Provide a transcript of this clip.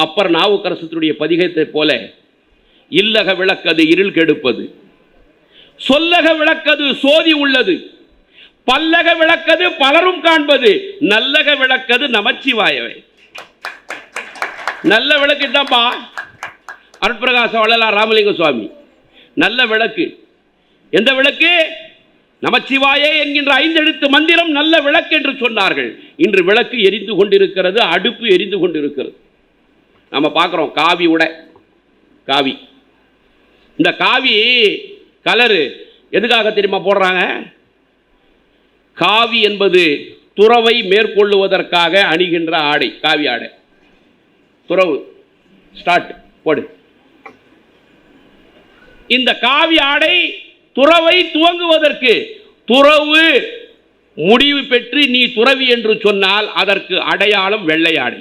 அப்பர் நாவுக்கரசனுடைய பதிகத்தை போல இல்லக விளக்கது இருள் கெடுப்பது, சொல்லக விளக்கது சோதி உள்ளது, பல்லக விளக்கது பலரும் காண்பது, நல்லக விளக்கது நமச்சிவாயவே. நல்ல விளக்கு தான்ப்பா அருட்பிரகாச வள்ளலார் ராமலிங்க சுவாமி. நல்ல விளக்கு. எந்த விளக்கு? நமச்சிவாயே என்கின்ற 5 எழுத்து மந்திரம் நல்ல விளக்கு என்று சொன்னார்கள். இன்று விளக்கு எரிந்து கொண்டிருக்கிறது, அடுப்பு எரிந்து கொண்டிருக்கிறது. நம்ம பார்க்குறோம் காவி உடை, காவி. இந்த காவி கலரு எதுக்காக தெரியுமா போடுறாங்க? காவி என்பது துறவை மேற்கொள்ளுவதற்காக அணிகின்ற ஆடை, காவி ஆடை. துறவு ஸ்டார்ட் போடு. இந்த காவி ஆடை துறவை துவங்குவதற்கு, துறவு முடிவு பெற்று நீ துறவி என்று சொன்னால் அதற்கு அடையாளம் வெள்ளை ஆடை.